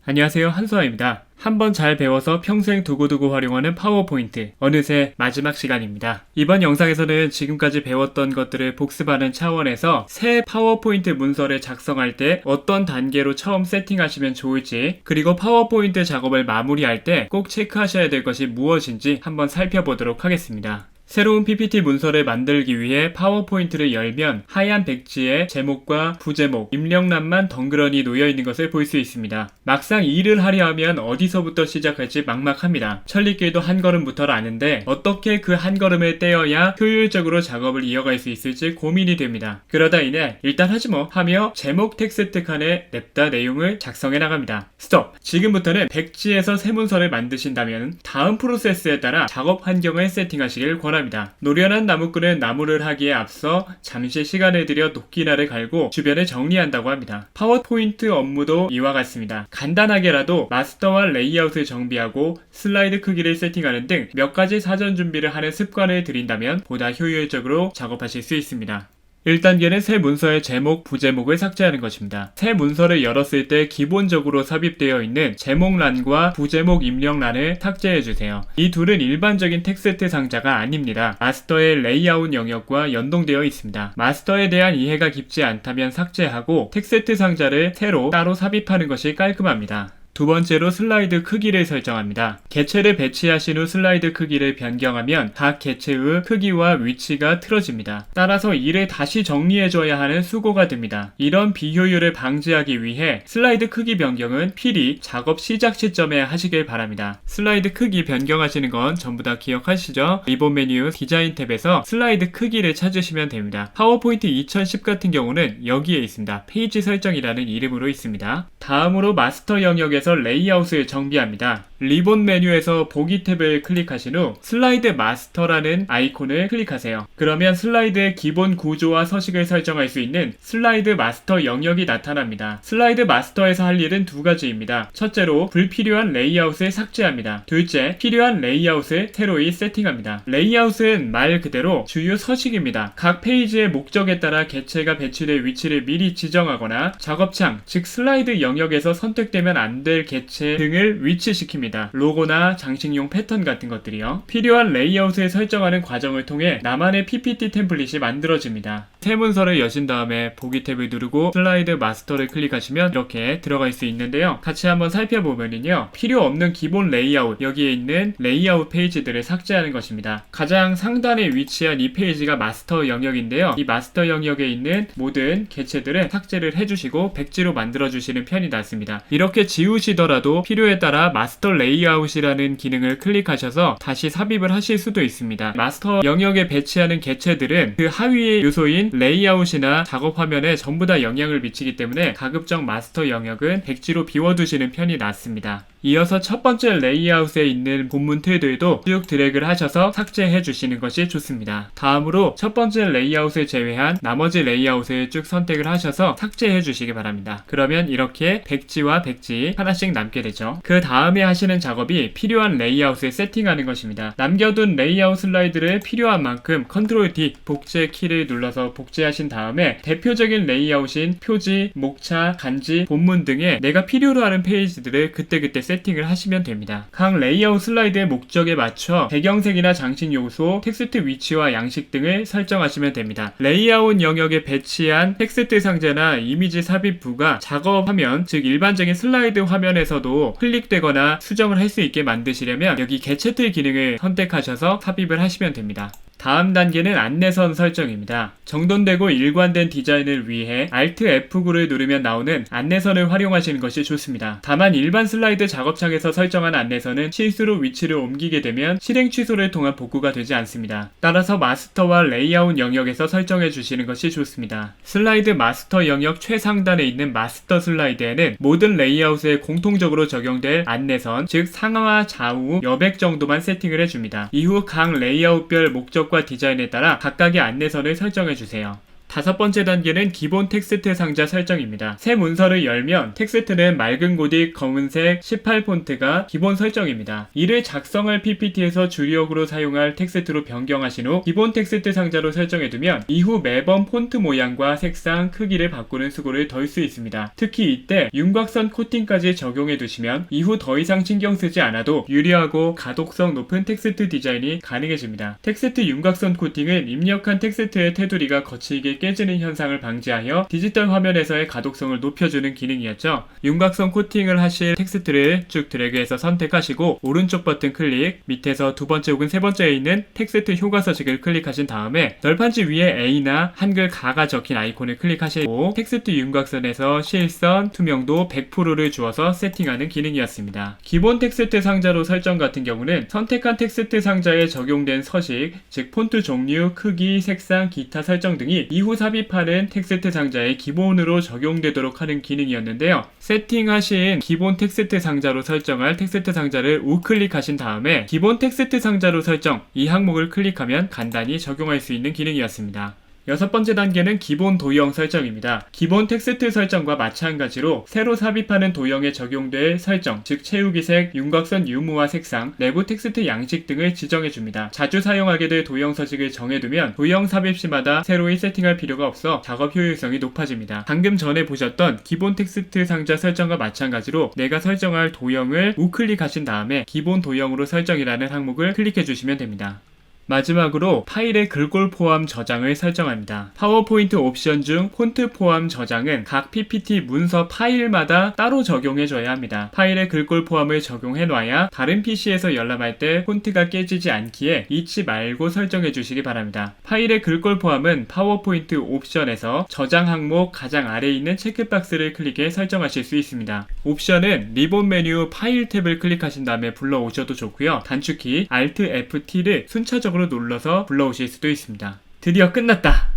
안녕하세요, 한수아입니다. 한번 잘 배워서 평생 두고두고 활용하는 파워포인트, 어느새 마지막 시간입니다. 이번 영상에서는 지금까지 배웠던 것들을 복습하는 차원에서 새 파워포인트 문서를 작성할 때 어떤 단계로 처음 세팅하시면 좋을지, 그리고 파워포인트 작업을 마무리할 때 꼭 체크하셔야 될 것이 무엇인지 한번 살펴보도록 하겠습니다. 새로운 PPT 문서를 만들기 위해 파워포인트를 열면 하얀 백지에 제목과 부제목, 입력란만 덩그러니 놓여있는 것을 볼 수 있습니다. 막상 일을 하려 하면 어디서부터 시작할지 막막합니다. 천리길도 한 걸음부터를 아는데 어떻게 그 한 걸음을 떼어야 효율적으로 작업을 이어갈 수 있을지 고민이 됩니다. 그러다 이내 일단 하지 뭐 하며 제목 텍스트 칸에 냅다 내용을 작성해 나갑니다. 스톱! 지금부터는 백지에서 새 문서를 만드신다면 다음 프로세스에 따라 작업 환경을 세팅하시길 권합니다. 노련한 나무꾼은 나무를 하기에 앞서 잠시 시간을 들여 녹기나를 갈고 주변을 정리한다고 합니다. 파워포인트 업무도 이와 같습니다. 간단하게라도 마스터와 레이아웃을 정비하고 슬라이드 크기를 세팅하는 등 몇 가지 사전 준비를 하는 습관을 들인다면 보다 효율적으로 작업하실 수 있습니다. 1단계는 새 문서의 제목, 부제목을 삭제하는 것입니다. 새 문서를 열었을 때 기본적으로 삽입되어 있는 제목란과 부제목 입력란을 삭제해주세요. 이 둘은 일반적인 텍스트 상자가 아닙니다. 마스터의 레이아웃 영역과 연동되어 있습니다. 마스터에 대한 이해가 깊지 않다면 삭제하고 텍스트 상자를 새로 따로 삽입하는 것이 깔끔합니다. 두 번째로 슬라이드 크기를 설정합니다. 개체를 배치하신 후 슬라이드 크기를 변경하면 각 개체의 크기와 위치가 틀어집니다. 따라서 이를 다시 정리해줘야 하는 수고가 됩니다. 이런 비효율을 방지하기 위해 슬라이드 크기 변경은 필히 작업 시작 시점에 하시길 바랍니다. 슬라이드 크기 변경하시는 건 전부 다 기억하시죠? 리본 메뉴 디자인 탭에서 슬라이드 크기를 찾으시면 됩니다. 파워포인트 2010 같은 경우는 여기에 있습니다. 페이지 설정이라는 이름으로 있습니다. 다음으로 마스터 영역에서 레이아웃을 정비합니다. 리본 메뉴에서 보기 탭을 클릭하신 후 슬라이드 마스터라는 아이콘을 클릭하세요. 그러면 슬라이드의 기본 구조와 서식을 설정할 수 있는 슬라이드 마스터 영역이 나타납니다. 슬라이드 마스터에서 할 일은 두 가지입니다. 첫째로 불필요한 레이아웃을 삭제합니다. 둘째, 필요한 레이아웃을 새로이 세팅합니다. 레이아웃은 말 그대로 주요 서식입니다. 각 페이지의 목적에 따라 개체가 배치될 위치를 미리 지정하거나 작업창, 즉 슬라이드 영역에서 선택되면 안 될 개체 등을 위치시킵니다. 로고나 장식용 패턴 같은 것들이요. 필요한 레이아웃을 설정하는 과정을 통해 나만의 PPT 템플릿이 만들어집니다. 새 문서를 여신 다음에 보기 탭을 누르고 슬라이드 마스터를 클릭하시면 이렇게 들어갈 수 있는데요. 같이 한번 살펴보면요. 필요 없는 기본 레이아웃, 여기에 있는 레이아웃 페이지들을 삭제하는 것입니다. 가장 상단에 위치한 이 페이지가 마스터 영역인데요. 이 마스터 영역에 있는 모든 개체들을 삭제를 해주시고 백지로 만들어주시는 편이 낫습니다. 이렇게 지우시더라도 필요에 따라 마스터 레이아웃이라는 기능을 클릭하셔서 다시 삽입을 하실 수도 있습니다. 마스터 영역에 배치하는 개체들은 그 하위의 요소인 레이아웃이나 작업 화면에 전부 다 영향을 미치기 때문에 가급적 마스터 영역은 백지로 비워두시는 편이 낫습니다. 이어서 첫 번째 레이아웃에 있는 본문 틀들도 쭉 드래그를 하셔서 삭제해 주시는 것이 좋습니다. 다음으로 첫 번째 레이아웃을 제외한 나머지 레이아웃을 쭉 선택을 하셔서 삭제해 주시기 바랍니다. 그러면 이렇게 백지와 백지 하나씩 남게 되죠. 그 다음에 하시는 작업이 필요한 레이아웃을 세팅하는 것입니다. 남겨둔 레이아웃 슬라이드를 필요한 만큼 컨트롤 D 복제 키를 눌러서 복제하신 다음에 대표적인 레이아웃인 표지, 목차, 간지, 본문 등의 내가 필요로 하는 페이지들을 그때그때 세팅을 하시면 됩니다. 각 레이아웃 슬라이드의 목적에 맞춰 배경색이나 장식 요소, 텍스트 위치와 양식 등을 설정하시면 됩니다. 레이아웃 영역에 배치한 텍스트 상자나 이미지 삽입부가 작업 화면, 즉 일반적인 슬라이드 화면에서도 클릭되거나 수정을 할 수 있게 만드시려면 여기 개체틀 기능을 선택하셔서 삽입을 하시면 됩니다. 다음 단계는 안내선 설정입니다. 정돈되고 일관된 디자인을 위해 Alt F9를 누르면 나오는 안내선을 활용하시는 것이 좋습니다. 다만 일반 슬라이드 작업창에서 설정한 안내선은 실수로 위치를 옮기게 되면 실행 취소를 통한 복구가 되지 않습니다. 따라서 마스터와 레이아웃 영역에서 설정해 주시는 것이 좋습니다. 슬라이드 마스터 영역 최상단에 있는 마스터 슬라이드에는 모든 레이아웃에 공통적으로 적용될 안내선, 즉 상하 좌우 여백 정도만 세팅을 해줍니다. 이후 각 레이아웃별 목적 과 디자인에 따라 각각의 안내선을 설정해 주세요. 다섯 번째 단계는 기본 텍스트 상자 설정입니다. 새 문서를 열면 텍스트는 맑은 고딕 검은색 18폰트가 기본 설정입니다. 이를 작성할 PPT에서 주력으로 사용할 텍스트로 변경하신 후 기본 텍스트 상자로 설정해두면 이후 매번 폰트 모양과 색상, 크기를 바꾸는 수고를 덜 수 있습니다. 특히 이때 윤곽선 코팅까지 적용해두시면 이후 더 이상 신경 쓰지 않아도 유리하고 가독성 높은 텍스트 디자인이 가능해집니다. 텍스트 윤곽선 코팅은 입력한 텍스트의 테두리가 거칠게 깨지는 현상을 방지하여 디지털 화면에서의 가독성을 높여주는 기능이었죠. 윤곽선 코팅을 하실 텍스트를 쭉 드래그해서 선택하시고 오른쪽 버튼 클릭, 밑에서 두 번째 혹은 세 번째에 있는 텍스트 효과 서식을 클릭하신 다음에 널판지 위에 A나 한글 가가 적힌 아이콘을 클릭하시고 텍스트 윤곽선에서 실선, 투명도 100%를 주어서 세팅하는 기능이었습니다. 기본 텍스트 상자로 설정 같은 경우는 선택한 텍스트 상자에 적용된 서식, 즉 폰트 종류, 크기, 색상, 기타 설정 등이 이후 삽입하는 텍스트 상자에 기본으로 적용되도록 하는 기능이었는데요. 세팅하신 기본 텍스트 상자로 설정할 텍스트 상자를 우클릭하신 다음에 기본 텍스트 상자로 설정 이 항목을 클릭하면 간단히 적용할 수 있는 기능이었습니다. 여섯 번째 단계는 기본 도형 설정입니다. 기본 텍스트 설정과 마찬가지로 새로 삽입하는 도형에 적용될 설정, 즉 채우기 색, 윤곽선 유무와 색상, 내부 텍스트 양식 등을 지정해줍니다. 자주 사용하게 될 도형 서식을 정해두면 도형 삽입 시마다 새로이 세팅할 필요가 없어 작업 효율성이 높아집니다. 방금 전에 보셨던 기본 텍스트 상자 설정과 마찬가지로 내가 설정할 도형을 우클릭하신 다음에 기본 도형으로 설정이라는 항목을 클릭해주시면 됩니다. 마지막으로 파일의 글꼴 포함 저장을 설정합니다. 파워포인트 옵션 중 폰트 포함 저장은 각 PPT 문서 파일마다 따로 적용해줘야 합니다. 파일의 글꼴 포함을 적용해놔야 다른 PC에서 열람할 때 폰트가 깨지지 않기에 잊지 말고 설정해주시기 바랍니다. 파일의 글꼴 포함은 파워포인트 옵션에서 저장 항목 가장 아래에 있는 체크박스를 클릭해 설정하실 수 있습니다. 옵션은 리본 메뉴 파일 탭을 클릭하신 다음에 불러오셔도 좋고요. 단축키 Alt F-T를 순차적으로 눌러서 불러오실 수도 있습니다. 드디어 끝났다!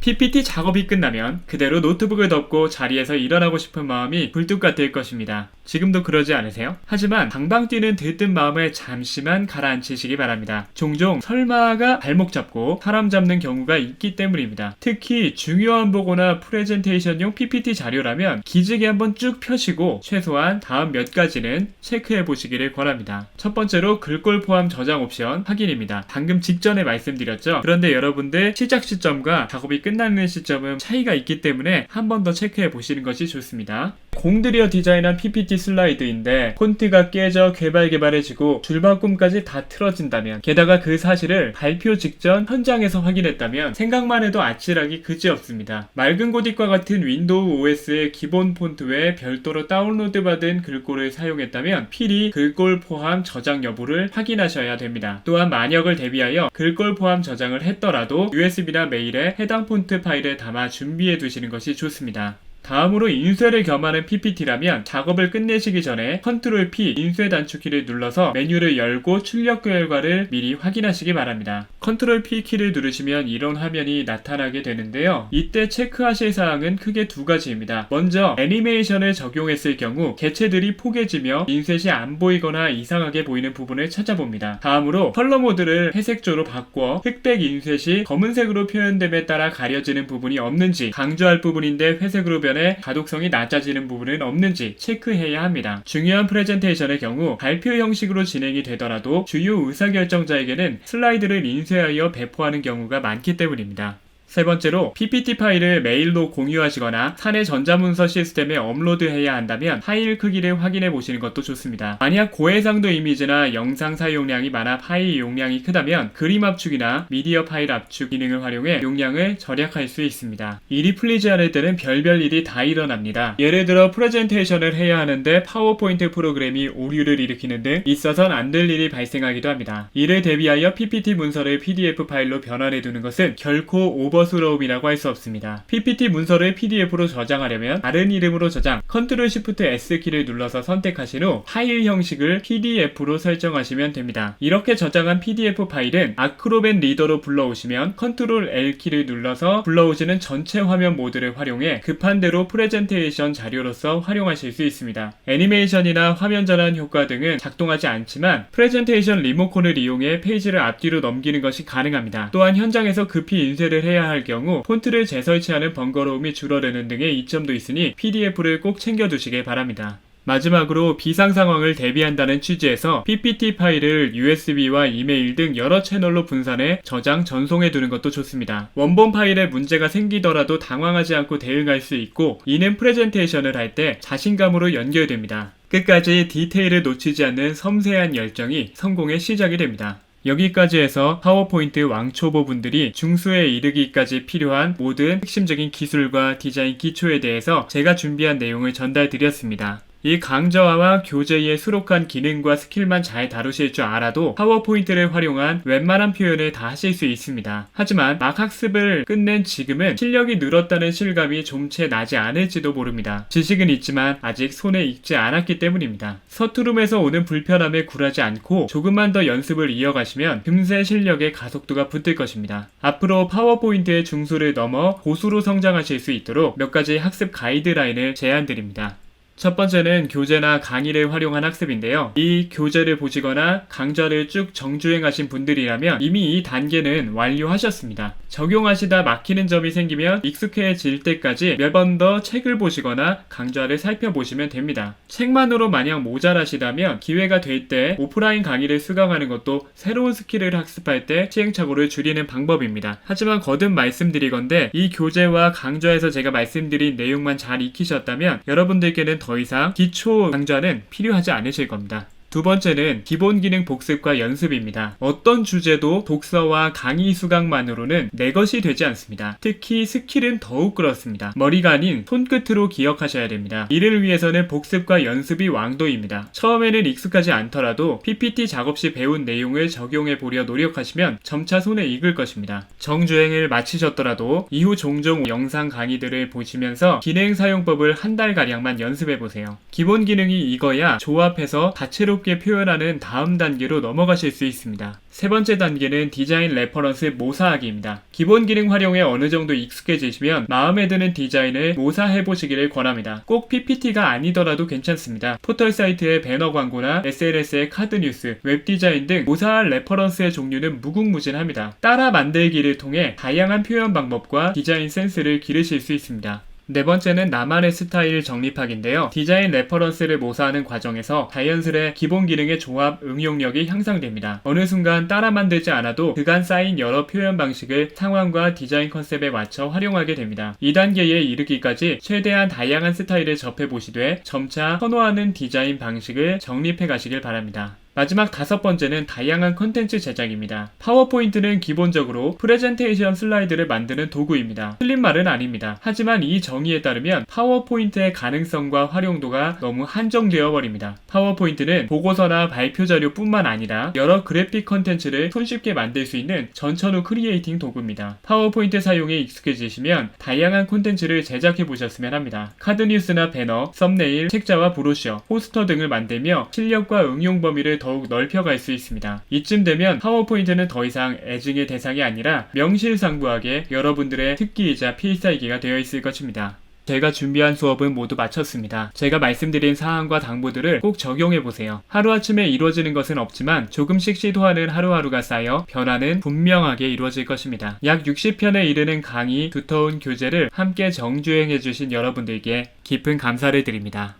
PPT 작업이 끝나면 그대로 노트북을 덮고 자리에서 일어나고 싶은 마음이 굴뚝 같을 것입니다. 지금도 그러지 않으세요? 하지만 방방 뛰는 들뜬 마음을 잠시만 가라앉히시기 바랍니다. 종종 설마가 발목 잡고 사람 잡는 경우가 있기 때문입니다. 특히 중요한 보고나 프레젠테이션용 PPT 자료라면 기지개 한번 쭉 펴시고 최소한 다음 몇 가지는 체크해 보시기를 권합니다. 첫 번째로 글꼴 포함 저장 옵션 확인입니다. 방금 직전에 말씀드렸죠? 그런데 여러분들 시작 시점과 작업이 끝나는 시점은 차이가 있기 때문에 한 번 더 체크해 보시는 것이 좋습니다. 공들여 디자인한 PPT 슬라이드인데 폰트가 깨져 개발해지고 줄바꿈까지 다 틀어진다면, 게다가 그 사실을 발표 직전 현장에서 확인했다면 생각만 해도 아찔하기 그지없습니다. 맑은 고딕과 같은 윈도우 OS의 기본 폰트 외에 별도로 다운로드 받은 글꼴을 사용했다면 필히 글꼴 포함 저장 여부를 확인하셔야 됩니다. 또한 만약을 대비하여 글꼴 포함 저장을 했더라도 USB나 메일에 해당 폰트 파일을 담아 준비해 두시는 것이 좋습니다. 다음으로 인쇄를 겸하는 PPT라면 작업을 끝내시기 전에 Ctrl P 인쇄 단축키를 눌러서 메뉴를 열고 출력 결과를 미리 확인하시기 바랍니다. Ctrl P 키를 누르시면 이런 화면이 나타나게 되는데요. 이때 체크하실 사항은 크게 두 가지입니다. 먼저 애니메이션을 적용했을 경우 개체들이 포개지며 인쇄시 안 보이거나 이상하게 보이는 부분을 찾아봅니다. 다음으로 컬러 모드를 회색조로 바꿔 흑백 인쇄 시 검은색으로 표현됨에 따라 가려지는 부분이 없는지, 강조할 부분인데 회색으로 변해 가독성이 낮아지는 부분은 없는지 체크해야 합니다. 중요한 프레젠테이션의 경우 발표 형식으로 진행이 되더라도 주요 의사결정자에게는 슬라이드를 인쇄하여 배포하는 경우가 많기 때문입니다. 세 번째로 PPT 파일을 메일로 공유하시거나 사내 전자문서 시스템에 업로드해야 한다면 파일 크기를 확인해 보시는 것도 좋습니다. 만약 고해상도 이미지나 영상 사용량이 많아 파일 용량이 크다면 그림 압축이나 미디어 파일 압축 기능을 활용해 용량을 절약할 수 있습니다. 일이 풀리지 않을 때는 별별 일이 다 일어납니다. 예를 들어 프레젠테이션을 해야 하는데 파워포인트 프로그램이 오류를 일으키는 등 있어선 안 될 일이 발생하기도 합니다. 이를 대비하여 PPT 문서를 PDF 파일로 변환해 두는 것은 결코 오버스러움이라고 할 수 없습니다. PPT 문서를 PDF로 저장하려면 다른 이름으로 저장, Ctrl Shift S 키를 눌러서 선택하신 후 파일 형식을 PDF로 설정하시면 됩니다. 이렇게 저장한 PDF 파일은 아크로벳 리더로 불러오시면 Ctrl L 키를 눌러서 불러오시는 전체 화면 모드를 활용해 급한 대로 프레젠테이션 자료로서 활용하실 수 있습니다. 애니메이션이나 화면 전환 효과 등은 작동하지 않지만 프레젠테이션 리모컨을 이용해 페이지를 앞뒤로 넘기는 것이 가능합니다. 또한 현장에서 급히 인쇄를 해야 할 경우 폰트를 재설치하는 번거로움이 줄어드는 등의 이점도 있으니 PDF를 꼭 챙겨두시길 바랍니다. 마지막으로 비상 상황을 대비한다는 취지에서 PPT 파일을 USB와 이메일 등 여러 채널로 분산해 저장, 전송해 두는 것도 좋습니다. 원본 파일에 문제가 생기더라도 당황하지 않고 대응할 수 있고, 이는 프레젠테이션을 할 때 자신감으로 연결됩니다. 끝까지 디테일을 놓치지 않는 섬세한 열정이 성공의 시작이 됩니다. 여기까지 해서 파워포인트 왕초보분들이 중수에 이르기까지 필요한 모든 핵심적인 기술과 디자인 기초에 대해서 제가 준비한 내용을 전달드렸습니다. 이 강저하와 교재에 수록한 기능과 스킬만 잘 다루실 줄 알아도 파워포인트를 활용한 웬만한 표현을 다 하실 수 있습니다. 하지만 막 학습을 끝낸 지금은 실력이 늘었다는 실감이 좀 채 나지 않을지도 모릅니다. 지식은 있지만 아직 손에 익지 않았기 때문입니다. 서투름에서 오는 불편함에 굴하지 않고 조금만 더 연습을 이어가시면 금세 실력의 가속도가 붙을 것입니다. 앞으로 파워포인트의 중수를 넘어 고수로 성장하실 수 있도록 몇 가지 학습 가이드라인을 제안드립니다. 첫 번째는 교재나 강의를 활용한 학습인데요. 이 교재를 보시거나 강좌를 쭉 정주행하신 분들이라면 이미 이 단계는 완료하셨습니다. 적용하시다 막히는 점이 생기면 익숙해질 때까지 몇 번 더 책을 보시거나 강좌를 살펴보시면 됩니다. 책만으로 마냥 모자라시다면 기회가 될 때 오프라인 강의를 수강하는 것도 새로운 스킬을 학습할 때 시행착오를 줄이는 방법입니다. 하지만 거듭 말씀드리건대 이 교재와 강좌에서 제가 말씀드린 내용만 잘 익히셨다면 여러분들께는 더 이상 기초 강좌는 필요하지 않으실 겁니다. 두 번째는 기본 기능 복습과 연습입니다. 어떤 주제도 독서와 강의 수강만으로는 내 것이 되지 않습니다. 특히 스킬은 더욱 그렇습니다. 머리가 아닌 손끝으로 기억하셔야 됩니다. 이를 위해서는 복습과 연습이 왕도입니다. 처음에는 익숙하지 않더라도 PPT 작업 시 배운 내용을 적용해 보려 노력하시면 점차 손에 익을 것입니다. 정주행을 마치셨더라도 이후 종종 영상 강의들을 보시면서 기능 사용법을 한 달가량만 연습해 보세요. 기본 기능이 익어야 조합해서 다채롭게 표현하는 다음 단계로 넘어가실 수 있습니다. 세 번째 단계는 디자인 레퍼런스 모사하기입니다. 기본 기능 활용에 어느 정도 익숙해지시면 마음에 드는 디자인을 모사해 보시기를 권합니다. 꼭 PPT가 아니더라도 괜찮습니다. 포털 사이트의 배너 광고나 SNS의 카드 뉴스, 웹 디자인 등 모사할 레퍼런스의 종류는 무궁무진합니다. 따라 만들기를 통해 다양한 표현 방법과 디자인 센스를 기르실 수 있습니다. 네 번째는 나만의 스타일 정립하기인데요. 디자인 레퍼런스를 모사하는 과정에서 자연스레 기본 기능의 조합, 응용력이 향상됩니다. 어느 순간 따라 만들지 않아도 그간 쌓인 여러 표현 방식을 상황과 디자인 컨셉에 맞춰 활용하게 됩니다. 2단계에 이르기까지 최대한 다양한 스타일을 접해보시되 점차 선호하는 디자인 방식을 정립해 가시길 바랍니다. 마지막 다섯 번째는 다양한 컨텐츠 제작입니다. 파워포인트는 기본적으로 프레젠테이션 슬라이드를 만드는 도구입니다. 틀린 말은 아닙니다. 하지만 이 정의에 따르면 파워포인트의 가능성과 활용도가 너무 한정되어 버립니다. 파워포인트는 보고서나 발표 자료뿐만 아니라 여러 그래픽 컨텐츠를 손쉽게 만들 수 있는 전천후 크리에이팅 도구입니다. 파워포인트 사용에 익숙해지시면 다양한 콘텐츠를 제작해 보셨으면 합니다. 카드 뉴스나 배너, 썸네일, 책자와 브로셔, 포스터 등을 만들며 실력과 응용 범위를 더욱 넓혀갈 수 있습니다. 이쯤 되면 파워포인트는 더 이상 애증의 대상이 아니라 명실상부하게 여러분들의 특기이자 필살기가 되어 있을 것입니다. 제가 준비한 수업은 모두 마쳤습니다. 제가 말씀드린 사항과 당부들을 꼭 적용해보세요. 하루아침에 이루어지는 것은 없지만 조금씩 시도하는 하루하루가 쌓여 변화는 분명하게 이루어질 것입니다. 약 60편에 이르는 강의, 두터운 교재를 함께 정주행해주신 여러분들께 깊은 감사를 드립니다.